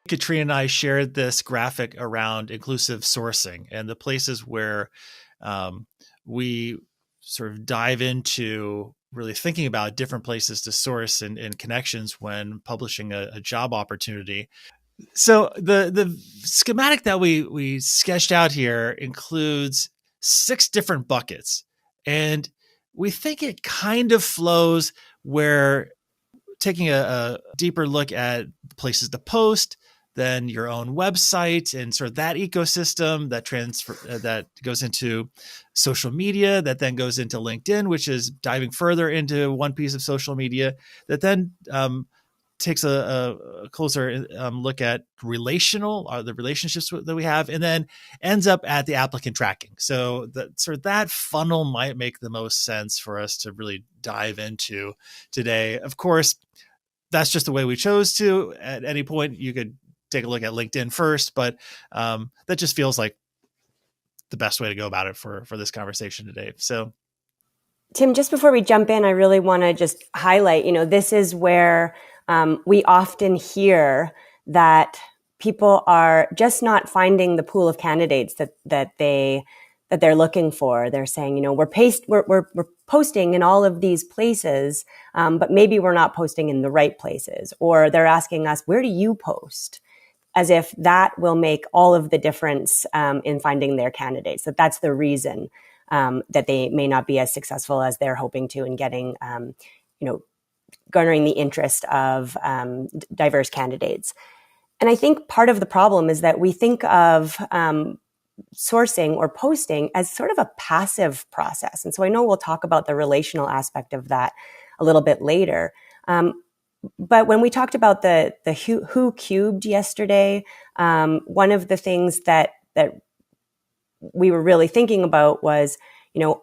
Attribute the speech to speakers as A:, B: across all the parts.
A: Katrina and I shared this graphic around inclusive sourcing and the places where we sort of dive into really thinking about different places to source and connections when publishing a job opportunity. So the schematic that we sketched out here includes 6 different buckets, and we think it kind of flows where taking a deeper look at places to post, then your own website and sort of that ecosystem that goes into social media, that then goes into LinkedIn, which is diving further into one piece of social media, that then takes a closer look at the relationships that we have, and then ends up at the applicant tracking. So that funnel might make the most sense for us to really dive into today. Of course, that's just the way we chose to. At any point, you could take a look at LinkedIn first, but that just feels like the best way to go about it for this conversation today. So,
B: Tim, just before we jump in, I really want to just highlight, this is where we often hear that people are just not finding the pool of candidates that they're looking for. They're saying, we're posting in all of these places, but maybe we're not posting in the right places. Or they're asking us, where do you post? As if that will make all of the difference in finding their candidates. That's the reason that they may not be as successful as they're hoping to in getting, garnering the interest of diverse candidates. And I think part of the problem is that we think of sourcing or posting as sort of a passive process. And so I know we'll talk about the relational aspect of that a little bit later. But when we talked about the Who Cubed yesterday, one of the things that we were really thinking about was,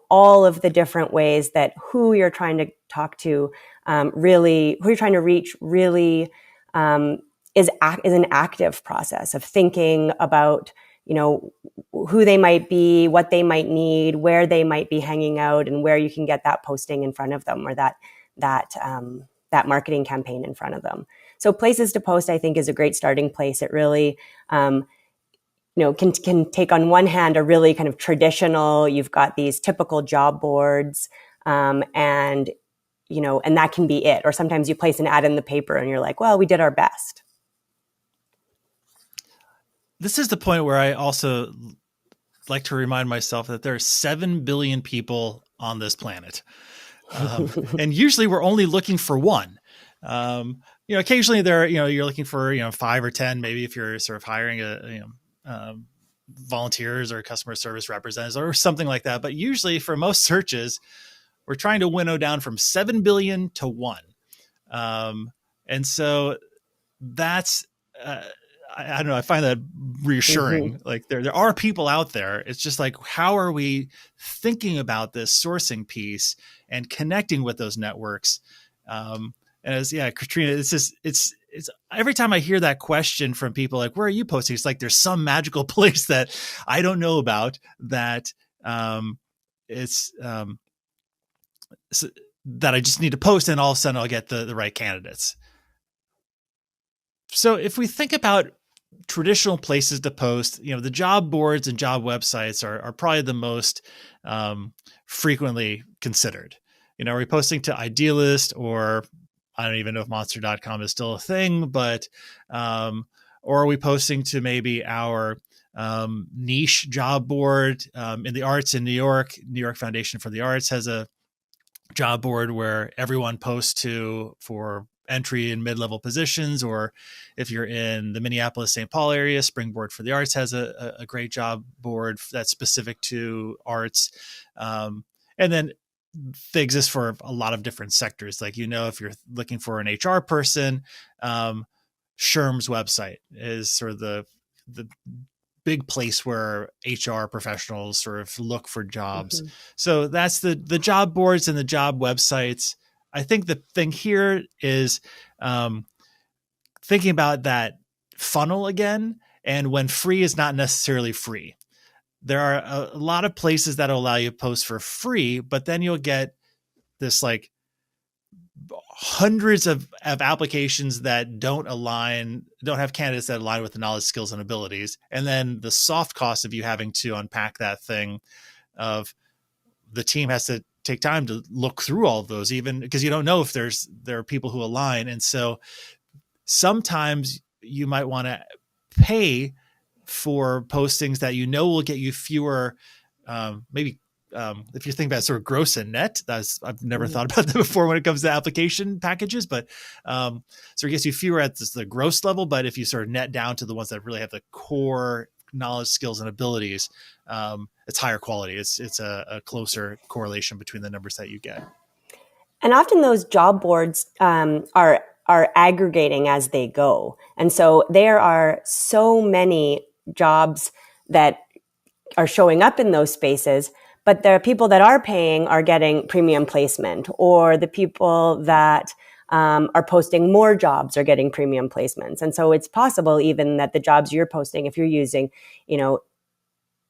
B: all of the different ways that who you're trying to talk to, who you're trying to reach really is an active process of thinking about, who they might be, what they might need, where they might be hanging out, and where you can get that posting in front of them, or that marketing campaign in front of them. So places to post, I think, is a great starting place. It really, can take on one hand a really kind of traditional, you've got these typical job boards, and that can be it. Or sometimes you place an ad in the paper and you're like, well, we did our best.
A: This is the point where I also like to remind myself that there are 7 billion people on this planet. And usually we're only looking for one. Occasionally you're looking for, 5 or 10, maybe if you're sort of hiring volunteers or customer service representatives or something like that. But usually for most searches, we're trying to winnow down from 7 billion to 1. And so that's, I don't know, I find that reassuring. Mm-hmm. Like there are people out there. It's just like, how are we thinking about this sourcing piece and connecting with those networks? Katrina, it's every time I hear that question from people, like, where are you posting? It's like, there's some magical place that I don't know about that that I just need to post, and all of a sudden I'll get the right candidates. So if we think about traditional places to post, the job boards and job websites are probably the most frequently considered. Are we posting to Idealist, or I don't even know if monster.com is still a thing, but or are we posting to maybe our niche job board in the arts in New York? New York Foundation for the Arts has a job board where everyone posts to for entry and mid-level positions. Or if you're in the Minneapolis-St. Paul area, Springboard for the Arts has a great job board that's specific to arts. And then they exist for a lot of different sectors. Like, if you're looking for an HR person, SHRM's website is sort of the big place where HR professionals sort of look for jobs. Mm-hmm. So that's the job boards and the job websites. I think the thing here is thinking about that funnel again, and when free is not necessarily free. There are a lot of places that will allow you to post for free, but then you'll get this like hundreds of applications that don't have candidates that align with the knowledge, skills, and abilities. And then the soft cost of you having to unpack that thing of the team has to take time to look through all of those, even because you don't know if there are people who align. And so sometimes you might want to pay for postings that you know will get you fewer, maybe if you think about sort of gross and net, I've never thought about that before when it comes to application packages, but so it gets you fewer at the gross level. But if you sort of net down to the ones that really have the core knowledge, skills, and abilities, it's higher quality. It's a closer correlation between the numbers that you get.
B: And often those job boards are aggregating as they go. And so there are so many jobs that are showing up in those spaces, but the people that are paying are getting premium placement, or the people that are posting more jobs are getting premium placements. And so it's possible even that the jobs you're posting, if you're using,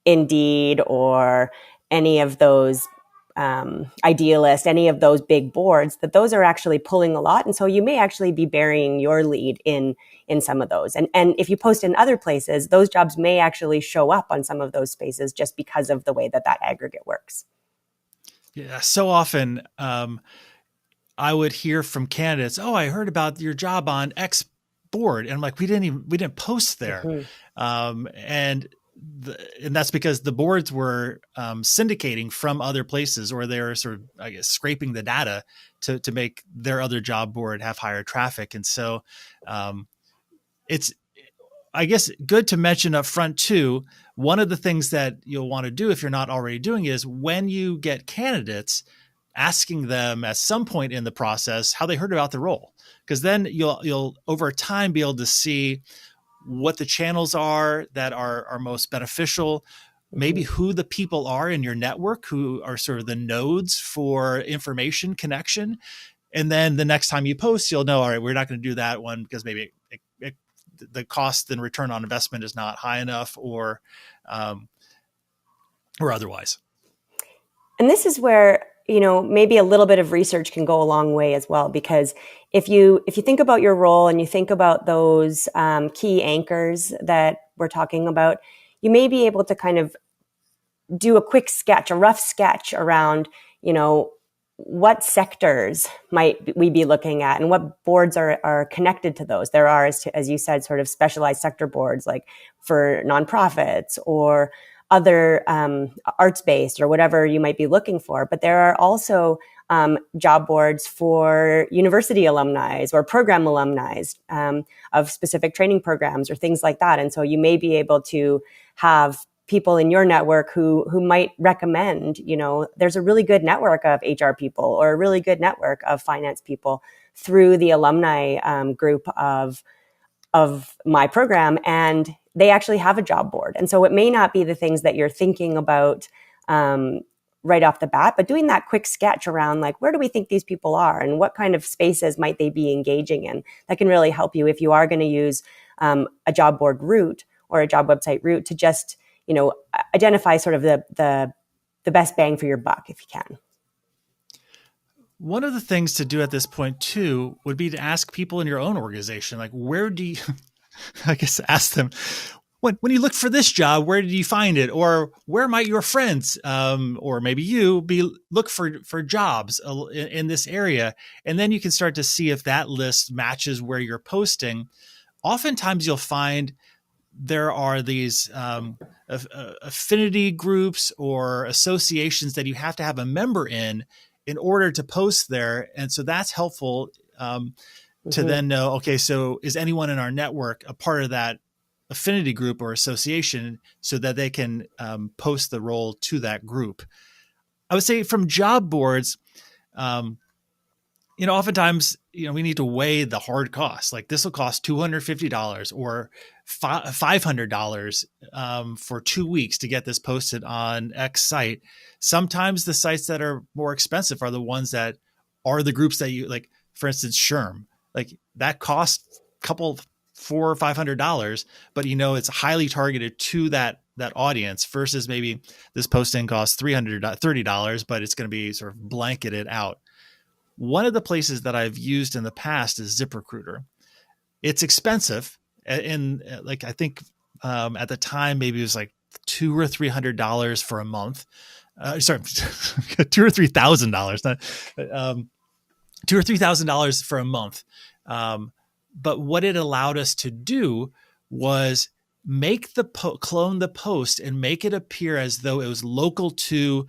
B: Indeed or any of those Idealist, any of those big boards, that those are actually pulling a lot. And so you may actually be burying your lead in some of those. And if you post in other places, those jobs may actually show up on some of those spaces just because of the way that aggregate works.
A: Yeah. So often I would hear from candidates, "Oh, I heard about your job on X board." And I'm like, we didn't post there. Mm-hmm. And that's because the boards were syndicating from other places, or they were sort of, I guess, scraping the data to make their other job board have higher traffic. And so it's, I guess, good to mention up front too. One of the things that you'll want to do if you're not already doing is when you get candidates, asking them at some point in the process how they heard about the role, because then you'll over time be able to see what the channels are that are most beneficial, maybe who the people are in your network who are sort of the nodes for information connection. And then the next time you post, you'll know, all right, we're not going to do that one because maybe the cost and return on investment is not high enough, or otherwise.
B: And this is where, maybe a little bit of research can go a long way as well, because if you think about your role and you think about those key anchors that we're talking about, you may be able to kind of do a quick sketch, a rough sketch around, what sectors might we be looking at and what boards are connected to those. There are, as you said, sort of specialized sector boards like for nonprofits or other arts-based or whatever you might be looking for. But there are also job boards for university alumni or program alumni of specific training programs or things like that. And so you may be able to have people in your network who might recommend, there's a really good network of HR people or a really good network of finance people through the alumni group of my program, and they actually have a job board. And so it may not be the things that you're thinking about right off the bat, but doing that quick sketch around like, where do we think these people are and what kind of spaces might they be engaging in? That can really help you if you are going to use a job board route or a job website route to just, identify sort of the best bang for your buck if you can.
A: One of the things to do at this point too would be to ask people in your own organization, like, where do you, I guess, ask them, when you look for this job, where did you find it? Or where might your friends, or maybe you look for jobs in this area? And then you can start to see if that list matches where you're posting. Oftentimes you'll find there are these affinity groups or associations that you have to have a member in order to post there. And so that's helpful to then know, okay, so is anyone in our network a part of that affinity group or association so that they can post the role to that group? I would say from job boards, oftentimes, we need to weigh the hard costs. Like this will cost $250 or $500 for 2 weeks to get this posted on X site. Sometimes the sites that are more expensive are the ones that are the groups that you like. For instance, Sherm, like that costs a couple, $400 or $500, but it's highly targeted to that audience versus maybe this posting costs $330, but it's going to be sort of blanketed out. One of the places that I've used in the past is ZipRecruiter. It's expensive, and like I think at the time maybe it was like $200 or $300 for a month. Sorry, $2,000 or $3,000, $2,000 or $3,000 for a month. But what it allowed us to do was make the clone the post and make it appear as though it was local to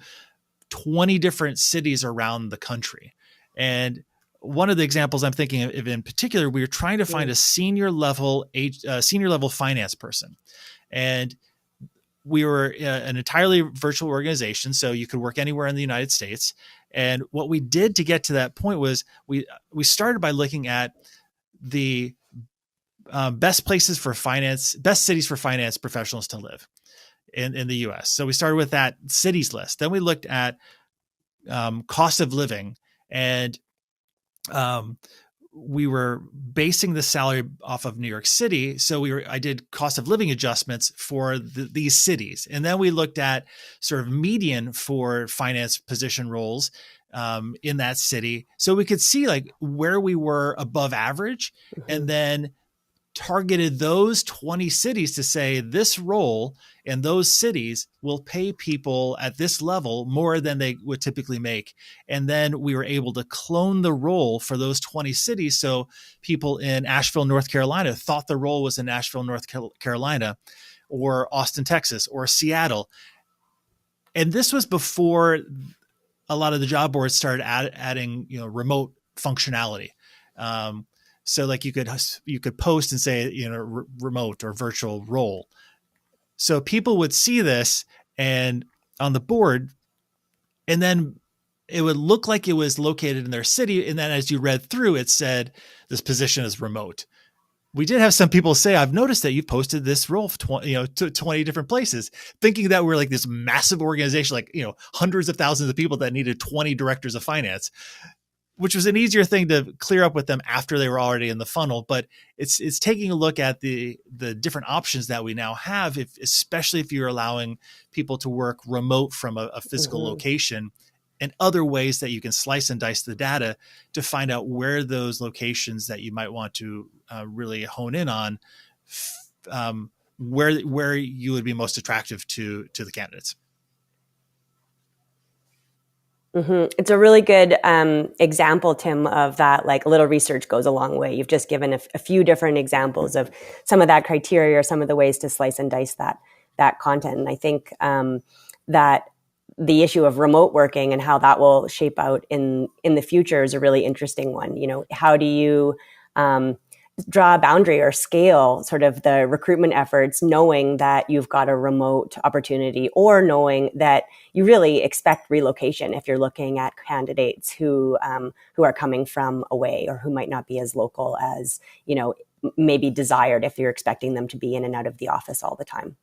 A: 20 different cities around the country. And one of the examples I'm thinking of in particular, we were trying to find a senior level finance person, and we were an entirely virtual organization, so you could work anywhere in the United States. And what we did to get to that point was we started by looking at the best cities for finance professionals to live in the U.S. So we started with that cities list. Then we looked at cost of living, and we were basing the salary off of New York City. So I did cost of living adjustments for these cities. And then we looked at sort of median for finance position roles in that city. So we could see like where we were above average, and then targeted those 20 cities to say this role in those cities will pay people at this level more than they would typically make. And then we were able to clone the role for those 20 cities. So people in Asheville, North Carolina thought the role was in Asheville, North Carolina, or Austin, Texas, or Seattle. And this was before a lot of the job boards started adding, remote functionality. So like you could post and say, remote or virtual role. So people would see this and on the board, and then it would look like it was located in their city. And then as you read through, it said this position is remote. We did have some people say, I've noticed that you've posted this role to 20 different places, thinking that we're like this massive organization, like, hundreds of thousands of people that needed 20 directors of finance, which was an easier thing to clear up with them after they were already in the funnel. But it's taking a look at the different options that we now have, especially if you're allowing people to work remote from a physical location, and other ways that you can slice and dice the data to find out where those locations that you might want to really hone in on, where you would be most attractive to the candidates.
B: It's a really good example, Tim, of that. Like, a little research goes a long way. You've just given a few different examples of some of that criteria or some of the ways to slice and dice that content. And I think that the issue of remote working and how that will shape out in the future is a really interesting one. How do you draw a boundary or scale sort of the recruitment efforts, knowing that you've got a remote opportunity, or knowing that you really expect relocation if you're looking at candidates who are coming from away, or who might not be as local as, maybe desired if you're expecting them to be in and out of the office all the time.